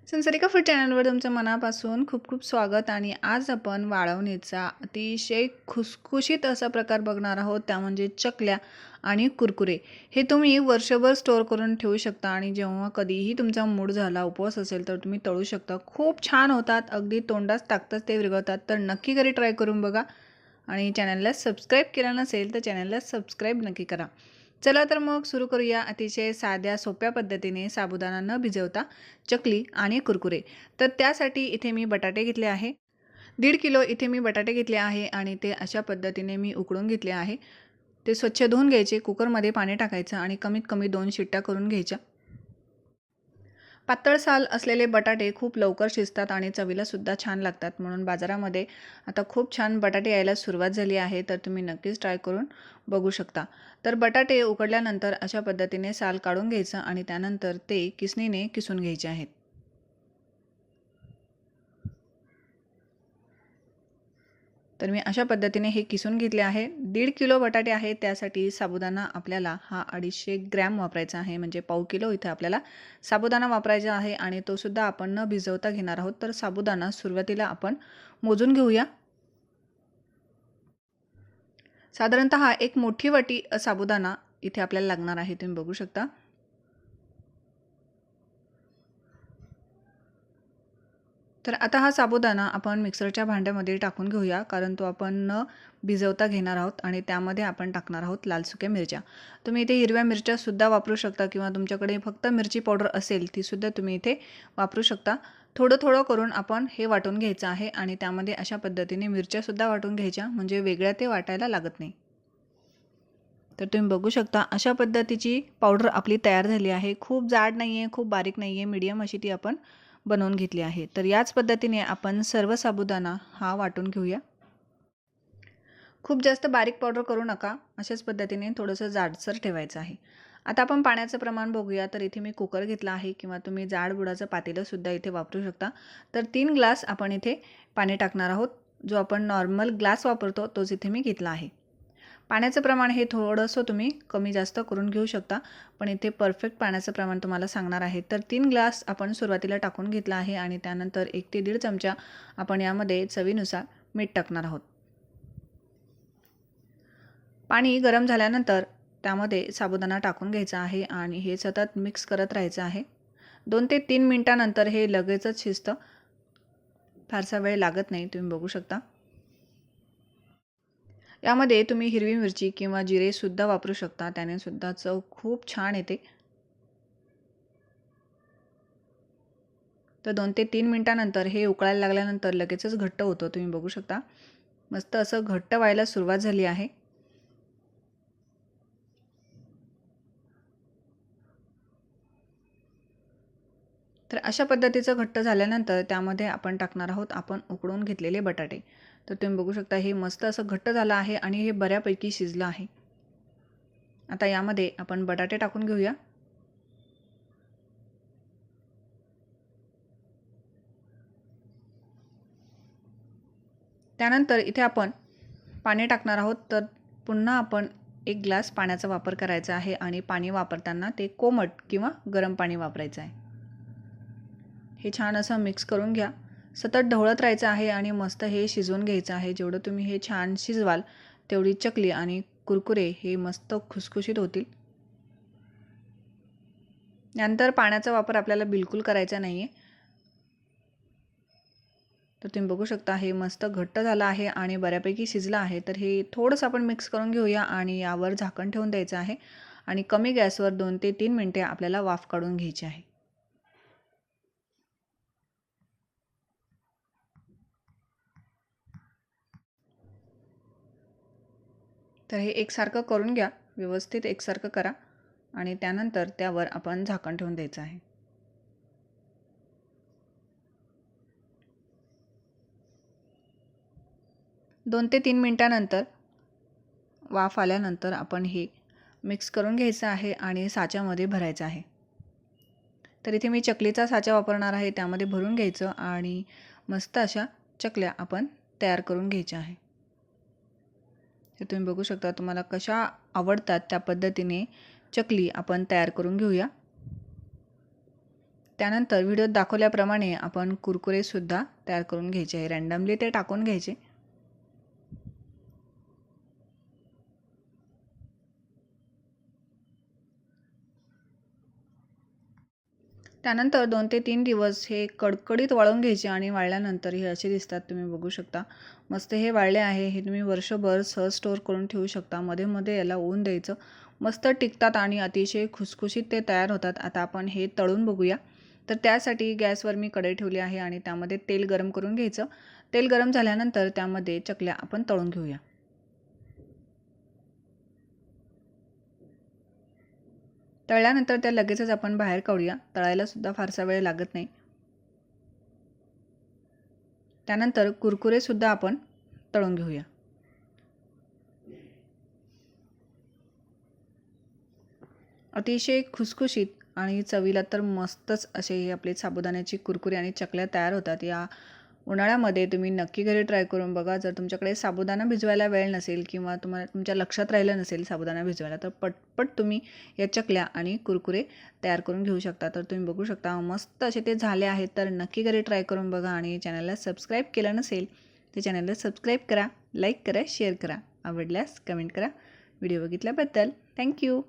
संसारिका food चॅनलवर तुमचं मनापासून खूप खूप स्वागत. आणि आज आपण वाळवणीचा अतिशय खुसखुशीत असा प्रकार बघणार आहोत, त्या म्हणजे चकल्या आणि कुरकुरे. हे तुम्ही वर्षभर स्टोअर करून ठेवू शकता आणि जेव्हा कधीही तुमचा मूड झाला, उपवास असेल तर तुम्ही तळू शकता. खूप छान होतात, अगदी तोंडात टाकताच ते विरघळतात. तर नक्की घरी ट्राय करून बघा आणि चॅनलला सबस्क्राईब केलं नसेल तर चॅनलला सबस्क्राईब नक्की करा. चला तर मग सुरू करूया अतिशय साध्या सोप्या पद्धतीने साबुदाणा न भिजवता चकली आणि कुरकुरे. तर त्यासाठी इथे मी बटाटे घेतले आहे. 1.5 किलो इथे मी बटाटे घेतले आहे आणि ते अशा पद्धतीने मी उकडून घेतले आहे. ते स्वच्छ धुवून घ्यायचे, कुकरमध्ये पाणी टाकायचं आणि कमीत कमी 2 शिट्ट्या करून घ्यायच्या. पातळ साल असलेले बटाटे खूप लवकर शिजतात आणि चवीला सुद्धा छान लागतात, म्हणून बाजारामध्ये आता खूप छान बटाटे यायला सुरुवात झाली आहे. तर तुम्ही नक्कीच ट्राय करून बघू शकता. तर बटाटे उकडल्यानंतर अशा पद्धतीने साल काढून घ्यायचं आणि त्यानंतर ते किसणीने किसून घ्यायचे आहेत. तर मी अशा पद्धतीने हे किसून घेतले आहे. 1.5 किलो बटाटे आहेत, त्यासाठी साबुदाणा आपल्याला हा 250 ग्रॅम वापरायचा आहे, म्हणजे पाव किलो इथे आपल्याला साबुदाणा वापरायचा आहे आणि तो सुद्धा आपण न भिजवता घेणार आहोत. तर साबुदाणा सुरुवातीला आपण मोजून घेऊया. साधारणतः एक मोठी वाटी साबुदाणा इथे आपल्याला लागणार आहे, तुम्ही बघू शकता. तर आता हा साबुदाणा आपण मिक्सरच्या भांड्यामध्ये टाकून घेऊया, कारण तो आपण न भिजवता घेणार आहोत आणि त्यामध्ये आपण टाकणार आहोत लाल सुक्या मिरच्या. तुम्ही इथे हिरव्या मिरच्यासुद्धा वापरू शकता किंवा तुमच्याकडे फक्त मिरची पावडर असेल तीसुद्धा तुम्ही इथे वापरू शकता. थोडं थोडं करून आपण हे वाटून घ्यायचं आहे आणि त्यामध्ये अशा पद्धतीने मिरच्यासुद्धा वाटून घ्यायच्या, म्हणजे वेगळ्या ते वाटायला लागत नाही. तर तुम्ही बघू शकता अशा पद्धतीची पावडर आपली तयार झाली आहे. खूप जाड नाही आहे, खूप बारीक नाही आहे, मीडियम अशी ती आपण बनवून घेतली आहे. तर याच पद्धतीने आपण सर्व साबुदाणा हा वाटून घेऊया. खूप जास्त बारीक पावडर करू नका, अशाच पद्धतीने थोडंसं जाडसर ठेवायचं आहे. आता आपण पाण्याचं प्रमाण बघूया. तर इथे मी कुकर घेतला आहे किंवा तुम्ही जाड बुडाचं पातेलंसुद्धा इथे वापरू शकता. तर 3 ग्लास आपण इथे पाणी टाकणार आहोत. जो आपण नॉर्मल ग्लास वापरतो तोच इथे मी घेतला आहे. पाण्याचं प्रमाण हे थोडंसं तुम्ही कमी जास्त करून घेऊ शकता, पण इथे परफेक्ट पाण्याचं प्रमाण तुम्हाला सांगणार आहे. तर 3 ग्लास आपण सुरुवातीला टाकून घेतला आहे आणि त्यानंतर 1 ते 1.5 चमचा आपण यामध्ये चवीनुसार मीठ टाकणार आहोत. पाणी गरम झाल्यानंतर त्यामध्ये साबुदाणा टाकून घ्यायचा आहे आणि हे सतत मिक्स करत राहायचं आहे. 2 ते 3 मिनिटानंतर हे लगेचच शिजतं, फारसा वेळ लागत नाही, तुम्ही बघू शकता. यामध्ये तुम्ही हिरवी मिरची किंवा जिरेसुद्धा वापरू शकता, त्याने सुद्धा चव खूप छान येते. तर 2 ते 3 मिनिटानंतर हे उकळायला लागल्यानंतर लगेचच घट्ट होतं, तुम्ही बघू शकता. मस्त असं घट्ट व्हायला सुरुवात झाली आहे. तर अशा पद्धतीचं घट्ट झाल्यानंतर त्यामध्ये आपण टाकणार आहोत आपण उकडून घेतलेले बटाटे. तर तुम्ही बघू शकता हे मस्त असं घट्ट झालं आहे आणि हे बऱ्यापैकी शिजलं आहे. आता यामध्ये आपण बटाटे टाकून घेऊया. त्यानंतर इथे आपण पाणी टाकणार आहोत. तर पुन्हा आपण 1 ग्लास पाण्याचा वापर करायचा आहे आणि पाणी वापरताना ते कोमट किंवा गरम पाणी वापरायचं आहे. हे छान असं मिक्स करून घ्या. सतत ढवळत राहायचं आहे आणि मस्त हे शिजवून घ्यायचं आहे. जेवढं तुम्ही हे छान शिजवाल तेवढी चकली आणि कुरकुरे हे मस्त खुसखुशीत होतील. नंतर पाण्याचा वापर आपल्याला बिलकुल करायचा नाही आहे. तर तुम्ही बघू शकता हे मस्त घट्ट झालं आहे आणि बऱ्यापैकी शिजलं आहे. तर हे थोडंसं आपण मिक्स करून घेऊया आणि यावर झाकण ठेवून द्यायचं आहे आणि कमी गॅसवर 2 ते 3 मिनिटे आपल्याला वाफ काढून घ्यायची आहे. तर हे एकसारखं करून घ्या, व्यवस्थित एकसारखं करा आणि त्यानंतर त्यावर आपण झाकण ठेवून द्यायचं आहे. 2 ते 3 मिनिटानंतर वाफ आल्यानंतर आपण हे मिक्स करून घ्यायचं आहे आणि साच्यामध्ये भरायचं आहे. तर इथे मी चकलीचा साचा वापरणार आहे, त्यामध्ये भरून घ्यायचं आणि मस्त अशा चकल्या आपण तयार करून घ्यायच्या आहे. हे तुम्ही बघू शकता, तुम्हाला कशा आवडतात त्या पद्धतीने चकली आपण तयार करून घेऊया. त्यानंतर व्हिडिओत दाखवल्याप्रमाणे आपण कुरकुरेसुद्धा तयार करून घ्यायचे आहे. रँडमली ते टाकून घ्यायचे. त्यानंतर 2 ते 3 दिवस हे कडकडीत वाळवून घ्यायचे आणि वाळल्यानंतर हे असे दिसतात. तुम्ही बघू शकता. मस्त हे वाळले आहे. हे तुम्ही वर्षभर सहज स्टोअर करून ठेवू शकता. मध्ये मध्ये याला ऊन द्यायचं. मस्त टिकतात आणि अतिशय खुसखुशीत ते तयार होतात. आता आपण हे तळून बघूया. तर त्यासाठी गॅसवर मी कढई ठेवली आहे आणि त्यामध्ये तेल गरम करून घ्यायचं. तेल गरम झाल्यानंतर त्यामध्ये चकल्या आपण तळून घेऊया. तळल्यानंतर त्या लगेचच आपण बाहेर काढूया. तळायला सुद्धा फारसा वेळ लागत नाही. त्यानंतर कुरकुरेसुद्धा आपण तळून घेऊया. अतिशय खुसखुशीत आणि चवीला तर मस्तच असे हे आपले साबुदाण्याची कुरकुरे आणि चकल्या तयार होतात. या उन्हाळ्यामध्ये तुम्ही नक्की घरी ट्राय करून बघा. जर तुमच्याकडे साबुदाणा भिजवायला वेळ नसेल किंवा तुम्हाला तुमच्या लक्षात राहिलं नसेल साबुदाणा भिजवायला, तर पटपट तुम्ही या चकल्या आणि कुरकुरे तयार करून घेऊ शकता. तर तुम्ही बघू शकता मस्त असे ते झाले आहेत. तर नक्की घरी ट्राय करून बघा आणि चॅनलला सबस्क्राईब केलं नसेल तर चॅनलला सबस्क्राईब करा, लाईक करा, शेअर करा. आवडल्यास कमेंट करा. व्हिडिओ बघितल्याबद्दल थँक्यू.